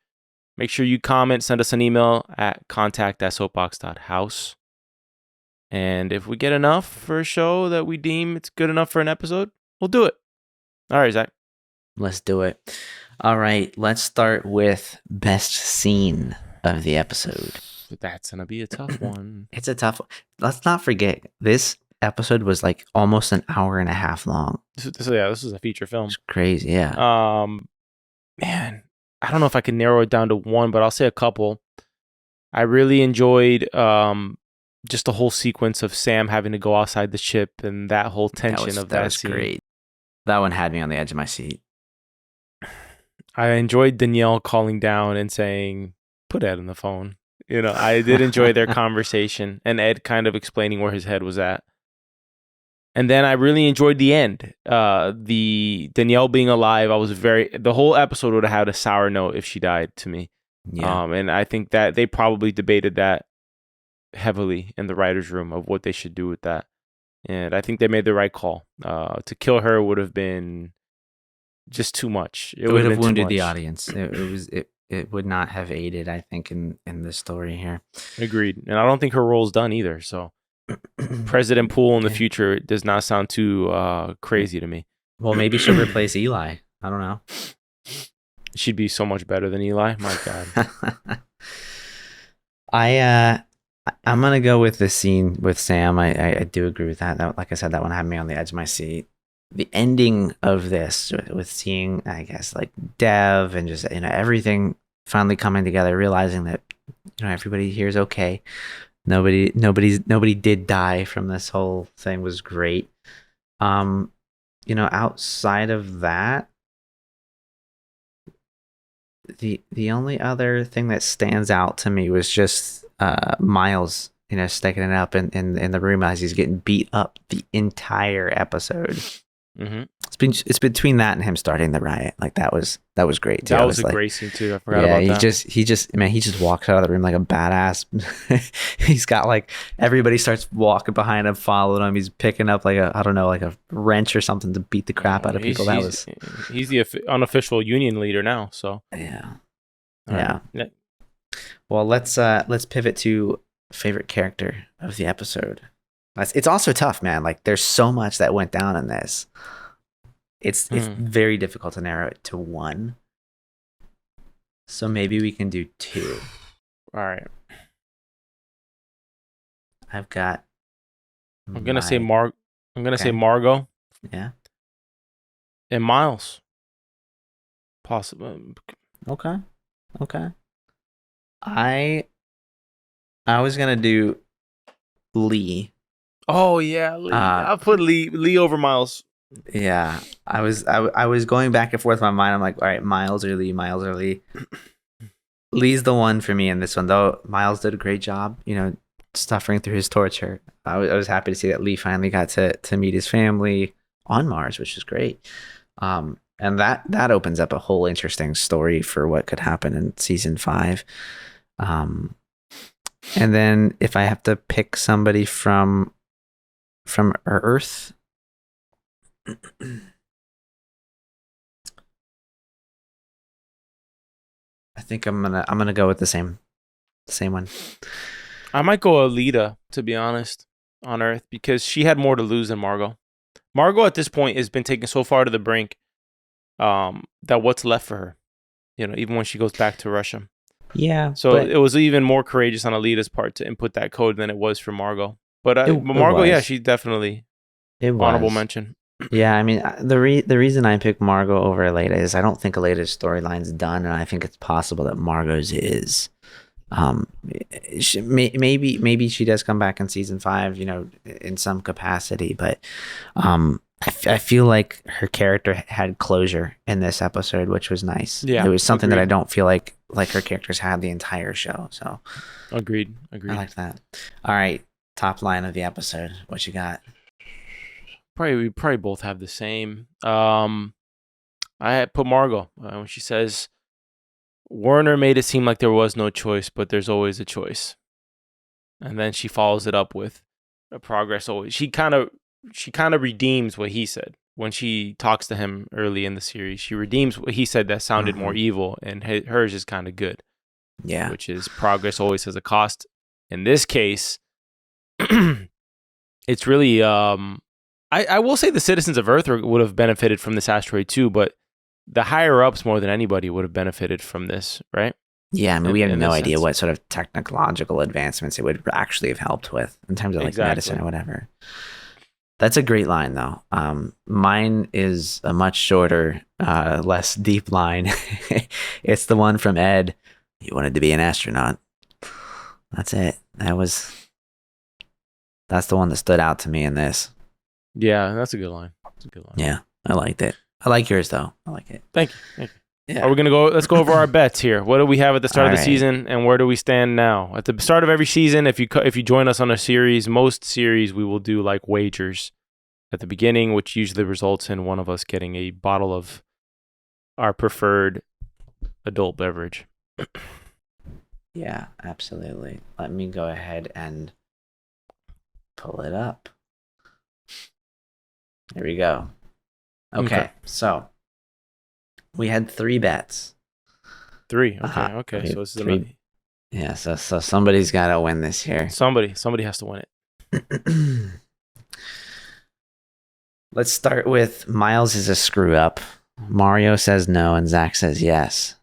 [SPEAKER 1] make sure you comment, send us an email at contact@soapbox.house. And if we get enough for a show that we deem it's good enough for an episode, we'll do it. All right, Zach.
[SPEAKER 2] Let's do it. All right, let's start with best scene of the episode.
[SPEAKER 1] That's going to be a tough one.
[SPEAKER 2] It's a tough one. Let's not forget, this episode was like almost an hour and a half long.
[SPEAKER 1] This is a feature film.
[SPEAKER 2] It's crazy, yeah.
[SPEAKER 1] Man, I don't know if I can narrow it down to one, but I'll say a couple. I really enjoyed just the whole sequence of Sam having to go outside the ship and that whole tension of that
[SPEAKER 2] was
[SPEAKER 1] scene.
[SPEAKER 2] Great. That one had me on the edge of my seat.
[SPEAKER 1] I enjoyed Danielle calling down and saying, put Ed on the phone. I did enjoy their conversation and Ed kind of explaining where his head was at. And then I really enjoyed the end. The Danielle being alive, the whole episode would have had a sour note if she died to me.
[SPEAKER 2] Yeah.
[SPEAKER 1] And I think that they probably debated that heavily in the writer's room of what they should do with that. And I think they made the right call. To kill her would have been just too much.
[SPEAKER 2] It would have wounded the audience. It would not have aided, I think, in the story here.
[SPEAKER 1] Agreed. And I don't think her role's done either. So President Poole in the future does not sound too crazy to me.
[SPEAKER 2] Well, maybe she'll replace Eli. I don't know.
[SPEAKER 1] She'd be so much better than Eli. My God.
[SPEAKER 2] I'm gonna go with the scene with Sam. I do agree with that. Like I said, that one had me on the edge of my seat. The ending of this with seeing, I guess, like Dev and just everything finally coming together, realizing that everybody here is okay. Nobody did die from this whole thing was great. Outside of that, the only other thing that stands out to me was just Miles, sticking it up in the room as he's getting beat up the entire episode.
[SPEAKER 1] Mm-hmm.
[SPEAKER 2] It's between that and him starting the riot. Like that was great too.
[SPEAKER 1] That was a great scene too. I forgot about that.
[SPEAKER 2] he just walks out of the room like a badass. He's got like everybody starts walking behind him, following him. He's picking up like a wrench or something to beat the crap out of people.
[SPEAKER 1] He's the unofficial union leader now. So
[SPEAKER 2] yeah.
[SPEAKER 1] Right.
[SPEAKER 2] Well, let's pivot to favorite character of the episode. It's also tough, man. Like there's so much that went down in this. It's very difficult to narrow it to one. So maybe we can do two.
[SPEAKER 1] All right.
[SPEAKER 2] I've got.
[SPEAKER 1] I'm gonna say say Margo.
[SPEAKER 2] Yeah.
[SPEAKER 1] And Miles. Possible.
[SPEAKER 2] Okay. I was gonna do Lee.
[SPEAKER 1] Oh yeah, Lee. I'll put Lee over Miles.
[SPEAKER 2] Yeah, I was going back and forth in my mind. I'm like, all right, Miles or Lee. Lee's the one for me in this one, though. Miles did a great job, suffering through his torture. I was happy to see that Lee finally got to meet his family on Mars, which is great. And that opens up a whole interesting story for what could happen in season 5. And then if I have to pick somebody from Earth. I think I'm gonna go with the same one.
[SPEAKER 1] I might go Aleida, to be honest, on Earth, because she had more to lose than Margo. Margo at this point has been taken so far to the brink that what's left for her, even when she goes back to Russia.
[SPEAKER 2] Yeah.
[SPEAKER 1] So it was even more courageous on Aleida's part to input that code than it was for Margo. But Margo, yeah, she definitely honorable mention.
[SPEAKER 2] Yeah, I mean, the reason I picked Margo over Aleida is I don't think Aleida's storyline's done, and I think it's possible that Margo's is. Maybe she does come back in season 5, in some capacity, but I feel like her character had closure in this episode, which was nice.
[SPEAKER 1] Yeah,
[SPEAKER 2] it was something that I don't feel like her characters had the entire show. So,
[SPEAKER 1] agreed.
[SPEAKER 2] I like that. All right, top line of the episode. What you got?
[SPEAKER 1] We probably both have the same. I had put Margo when she says, "Werner made it seem like there was no choice, but there's always a choice." And then she follows it up with progress always. She kind of redeems what he said when she talks to him early in the series. She redeems what he said that sounded more evil, and hers is kind of good.
[SPEAKER 2] Yeah,
[SPEAKER 1] which is progress always has a cost. In this case, it's really. I will say the citizens of Earth would have benefited from this asteroid too, but the higher ups more than anybody would have benefited from this, right?
[SPEAKER 2] Yeah, I mean, we have no idea what sort of technological advancements it would actually have helped with in terms of medicine or whatever. That's a great line, though. Mine is a much shorter, less deep line. It's the one from Ed. He wanted to be an astronaut. That's it. That's the one that stood out to me in this.
[SPEAKER 1] Yeah, that's a good line.
[SPEAKER 2] Yeah, I liked it. I like yours, though. I like it.
[SPEAKER 1] Thank you. Yeah. Are we gonna go? Let's go over our bets here. What do we have at the start of the season, and where do we stand now? At the start of every season, if you join us on a series, most series we will do like wagers at the beginning, which usually results in one of us getting a bottle of our preferred adult beverage.
[SPEAKER 2] Yeah, absolutely. Let me go ahead and pull it up. Here we go. Okay. So we had 3 bets.
[SPEAKER 1] 3. Okay. So this is
[SPEAKER 2] 3. Yeah. So somebody's got to win this here.
[SPEAKER 1] Somebody has to win it.
[SPEAKER 2] Let's start with Miles is a screw up. Mario says no, and Zach says yes.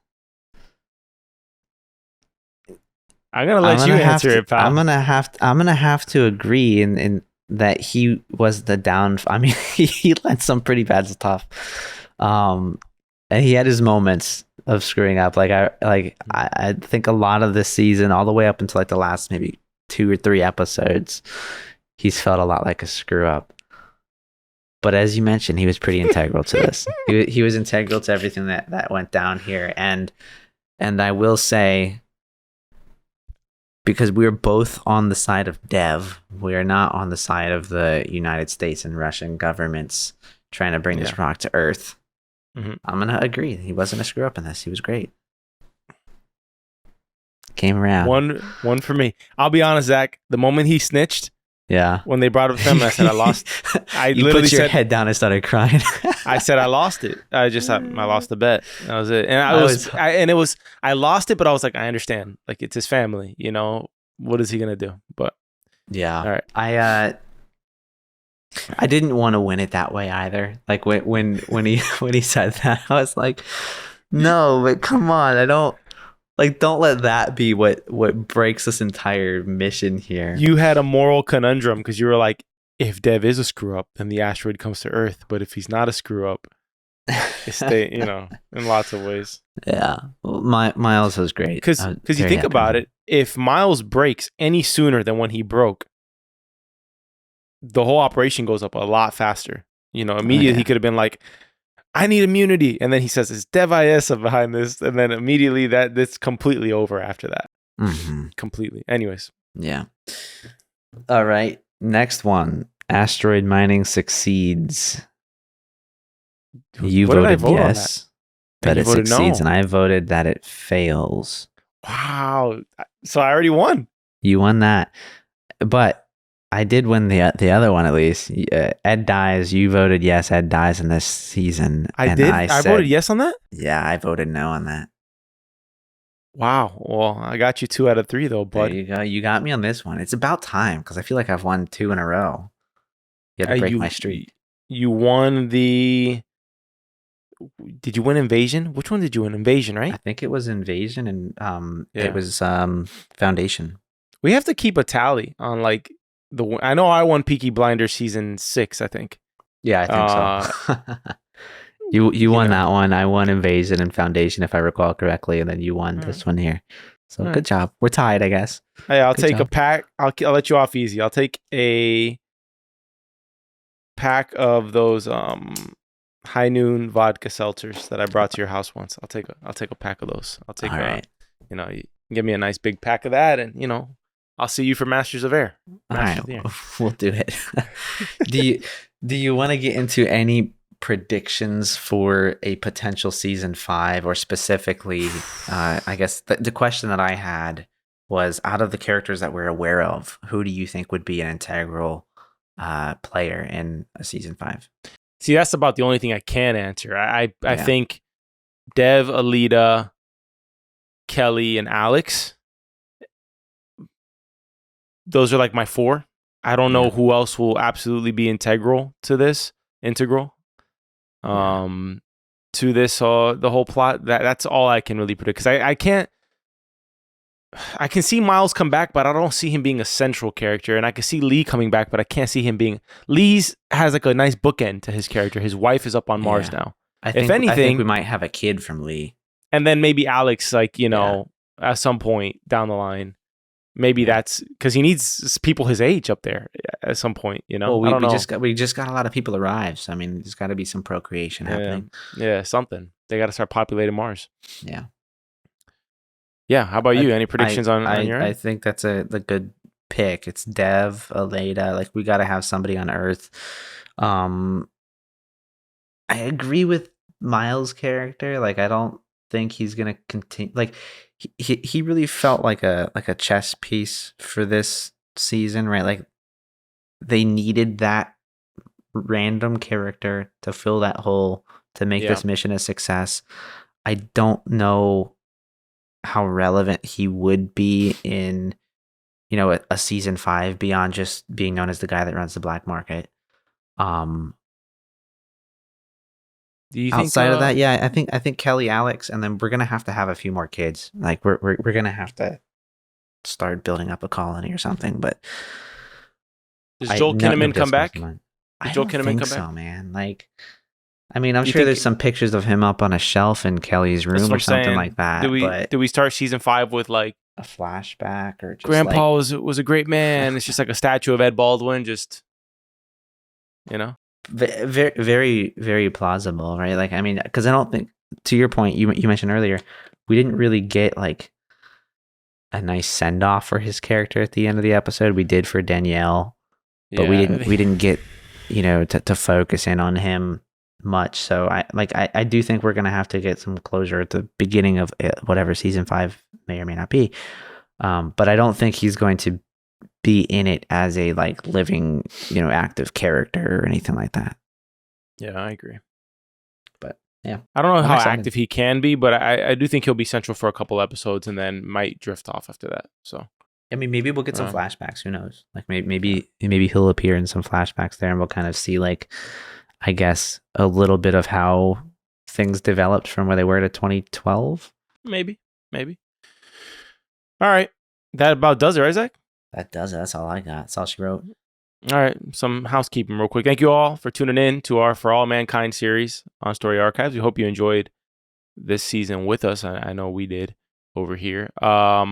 [SPEAKER 1] I'm gonna let you answer it, pal.
[SPEAKER 2] I'm gonna have to agree in that he was the down. I mean, he let some pretty bad stuff. And he had his moments of screwing up. I think a lot of this season, all the way up until like the last maybe 2 or 3 episodes, he's felt a lot like a screw up. But as you mentioned, he was pretty integral to this. He was integral to everything that went down here. And I will say, because we are both on the side of Dev, we are not on the side of the United States and Russian governments trying to bring this rock to Earth. Mm-hmm. I'm going to agree. He wasn't a screw up in this. He was great. Came around.
[SPEAKER 1] One for me. I'll be honest, Zach. The moment he snitched, when they brought up him, I said I lost. I
[SPEAKER 2] you
[SPEAKER 1] literally
[SPEAKER 2] put your head down and started crying.
[SPEAKER 1] I said I lost it. I lost the bet. That was it. And I lost it, but I was like, I understand. Like, it's his family. You know, what is he gonna do? But
[SPEAKER 2] yeah,
[SPEAKER 1] all right.
[SPEAKER 2] I didn't want to win it that way either. Like when he said that, I was like, no, but come on, don't let that be what breaks this entire mission here.
[SPEAKER 1] You had a moral conundrum because you were like, if Dev is a screw up, then the asteroid comes to Earth. But if he's not a screw up, in lots of ways.
[SPEAKER 2] Yeah, well, Miles was great.
[SPEAKER 1] Because you think about it, if Miles breaks any sooner than when he broke, the whole operation goes up a lot faster. Immediately he could have been like, I need immunity. And then he says, it's Dev Iesa behind this. And then immediately that's completely over after that.
[SPEAKER 2] Mm-hmm.
[SPEAKER 1] Completely. Anyways.
[SPEAKER 2] Yeah. All right. Next one. Asteroid mining succeeds. You voted yes, that it succeeds. No. And I voted that it fails.
[SPEAKER 1] Wow. So I already won.
[SPEAKER 2] You won that. But I did win the other one at least. Ed dies. You voted yes. Ed dies in this season.
[SPEAKER 1] I did. I voted yes on that.
[SPEAKER 2] Yeah, I voted no on that.
[SPEAKER 1] Wow. Well, I got you 2 out of 3 though, bud.
[SPEAKER 2] There you go. You got me on this one. It's about time because I feel like I've won 2 in a row. You had to break my streak.
[SPEAKER 1] You won the. Did you win Invasion? Which one did you win? Invasion, right?
[SPEAKER 2] I think it was Invasion, and it was Foundation. We
[SPEAKER 1] have to keep a tally on like. I know I won Peaky Blinders season 6, I think.
[SPEAKER 2] Yeah, I think so. you won that one. I won Invasion and Foundation, if I recall correctly, and then you won this one here. So good job. We're tied, I guess.
[SPEAKER 1] Hey, I'll take a pack. I'll let you off easy. I'll take a pack of those High Noon vodka seltzers that I brought to your house once. I'll take a pack of those. I'll take. All right. You give me a nice big pack of that, and I'll see you for Masters of Air.
[SPEAKER 2] All right, we'll do it. Do you want to get into any predictions for a potential season 5, or specifically, I guess the question that I had was, out of the characters that we're aware of, who do you think would be an integral player in a season 5?
[SPEAKER 1] See, that's about the only thing I can answer. I think Dev, Aleida, Kelly, and Alex. Those are like my 4. I don't know who else will absolutely be integral to this. To this, the whole plot. That's all I can really predict, because I can't. I can see Miles come back, but I don't see him being a central character, and I can see Lee coming back, but I can't see him being. Lee's has like a nice bookend to his character. His wife is up on Mars now.
[SPEAKER 2] I think we might have a kid from Lee,
[SPEAKER 1] and then maybe Alex, at some point down the line. Maybe that's because he needs people his age up there at some point, Well,
[SPEAKER 2] we just got a lot of people arrive, so I mean, there's got to be some procreation happening.
[SPEAKER 1] Yeah, something. They got to start populating Mars.
[SPEAKER 2] Yeah.
[SPEAKER 1] Yeah. How about you? Any predictions on your end?
[SPEAKER 2] I think that's the good pick. It's Dev, Aleida. Like, we got to have somebody on Earth. I agree with Miles' character. Like, I don't think he's gonna continue. Like, he really felt like a chess piece for this season, right? Like, they needed that random character to fill that hole to make this mission a success. I don't know how relevant he would be in, a season 5 beyond just being known as the guy that runs the black market.
[SPEAKER 1] Do you
[SPEAKER 2] outside of that, I think Kelly, Alex, and then we're gonna have a few more kids. Like, we're gonna have to start building up a colony or something. But
[SPEAKER 1] does Joel Kinnaman come back?
[SPEAKER 2] I don't think so, man. Like, I mean, I'm
[SPEAKER 1] You
[SPEAKER 2] sure
[SPEAKER 1] think-
[SPEAKER 2] there's some pictures of him up on a shelf in Kelly's room or something like that.
[SPEAKER 1] Do we start season 5 with like
[SPEAKER 2] a flashback or just
[SPEAKER 1] Grandpa was a great man? It's just like a statue of Ed Baldwin, just
[SPEAKER 2] very, very, very plausible, right? Like, I mean, because I don't think, to your point, you mentioned earlier, we didn't really get like a nice send off for his character at the end of the episode. We did for Danielle, but we didn't get to focus in on him much. So I do think we're gonna have to get some closure at the beginning of whatever season 5 may or may not be. But I don't think he's going to be in it as a like living, active character or anything like that.
[SPEAKER 1] Yeah, I agree.
[SPEAKER 2] But yeah,
[SPEAKER 1] I don't know how active he can be, but I do think he'll be central for a couple episodes and then might drift off after that. So
[SPEAKER 2] I mean, maybe we'll get some flashbacks. Who knows? Like maybe he'll appear in some flashbacks there, and we'll kind of see like, I guess, a little bit of how things developed from where they were to 2012.
[SPEAKER 1] Maybe. All right, that about does it, right, Zach?
[SPEAKER 2] That does it. That's all I got. That's all she wrote.
[SPEAKER 1] All right, some housekeeping real quick. Thank you all for tuning in to our For All Mankind series on Story Archives. We hope you enjoyed this season with us. I know we did over here. A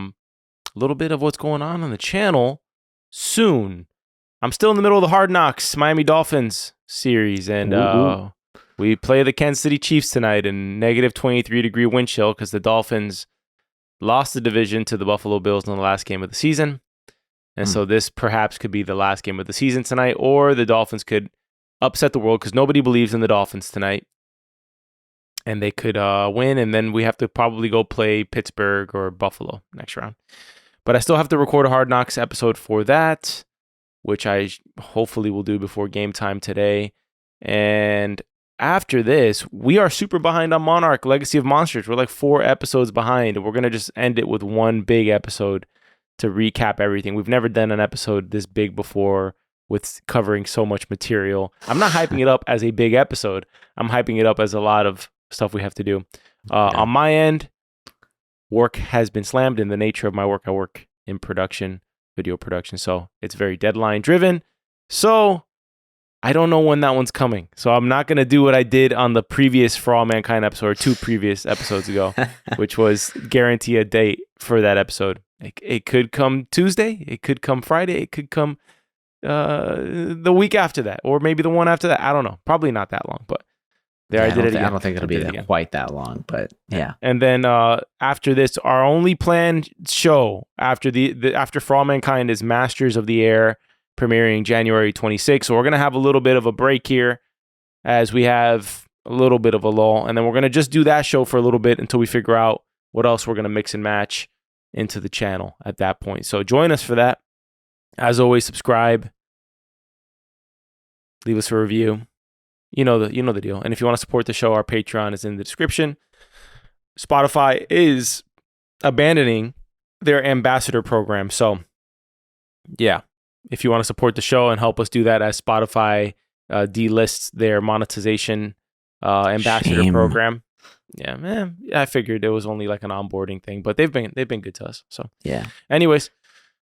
[SPEAKER 1] little bit of what's going on the channel soon. I'm still in the middle of the Hard Knocks Miami Dolphins series, and we play the Kansas City Chiefs tonight in negative 23-degree wind chill because the Dolphins lost the division to the Buffalo Bills in the last game of the season. And so this perhaps could be the last game of the season tonight, or the Dolphins could upset the world because nobody believes in the Dolphins tonight. And they could win, and then we have to probably go play Pittsburgh or Buffalo next round. But I still have to record a Hard Knocks episode for that, which I hopefully will do before game time today. And after this, we are super behind on Monarch Legacy of Monsters. We're like 4 episodes behind. We're going to just end it with one big episode to recap everything. We've never done an episode this big before with covering so much material. I'm not hyping it up as a big episode. I'm hyping it up as a lot of stuff we have to do. On my end, work has been slammed. In the nature of my work, I work in production, video production. So it's very deadline driven. So I don't know when that one's coming. So I'm not going to do what I did on the previous For All Mankind episode, or 2 previous episodes ago, which was guarantee a date for that episode. It could come Tuesday. It could come Friday. It could come the week after that, or maybe the one after that. I don't know. Probably not that long, but I did it again.
[SPEAKER 2] I don't think it'll be quite that long, but yeah.
[SPEAKER 1] And then after this, our only planned show after after For All Mankind is Masters of the Air, premiering January 26th. So we're going to have a little bit of a break here as we have a little bit of a lull. And then we're going to just do that show for a little bit until we figure out what else we're going to mix and match into the channel at that point. So join us for that. As always, subscribe. Leave us a review. You know the deal. And if you want to support the show, our Patreon is in the description. Spotify is abandoning their ambassador program. So yeah, if you want to support the show and help us do that, as Spotify delists their monetization ambassador program. Yeah, I figured it was only like an onboarding thing, but they've been good to us. So
[SPEAKER 2] yeah.
[SPEAKER 1] Anyways,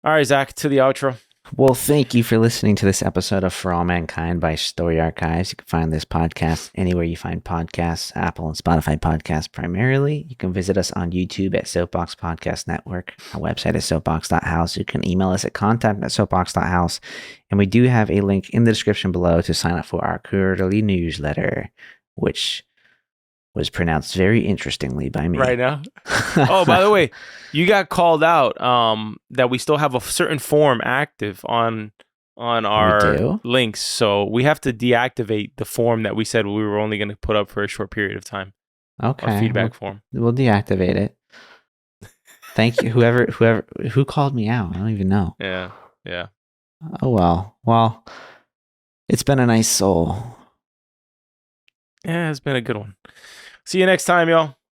[SPEAKER 1] all right, Zach, to the outro.
[SPEAKER 2] Well, thank you for listening to this episode of For All Mankind by Story Archives. You can find this podcast anywhere you find podcasts, Apple and Spotify podcasts primarily. You can visit us on YouTube at Soapbox Podcast Network. Our website is soapbox.house. You can email us at contact@soapbox.house. And we do have a link in the description below to sign up for our quarterly newsletter, which was pronounced very interestingly by me.
[SPEAKER 1] Right now. Oh, by the way, you got called out that we still have a certain form active on our links. So we have to deactivate the form that we said we were only going to put up for a short period of time.
[SPEAKER 2] Okay.
[SPEAKER 1] Our feedback form.
[SPEAKER 2] We'll deactivate it. Thank you. Who called me out? I don't even know.
[SPEAKER 1] Yeah.
[SPEAKER 2] Oh, well. Well, it's been a nice soul.
[SPEAKER 1] Yeah, it's been a good one. See you next time, y'all.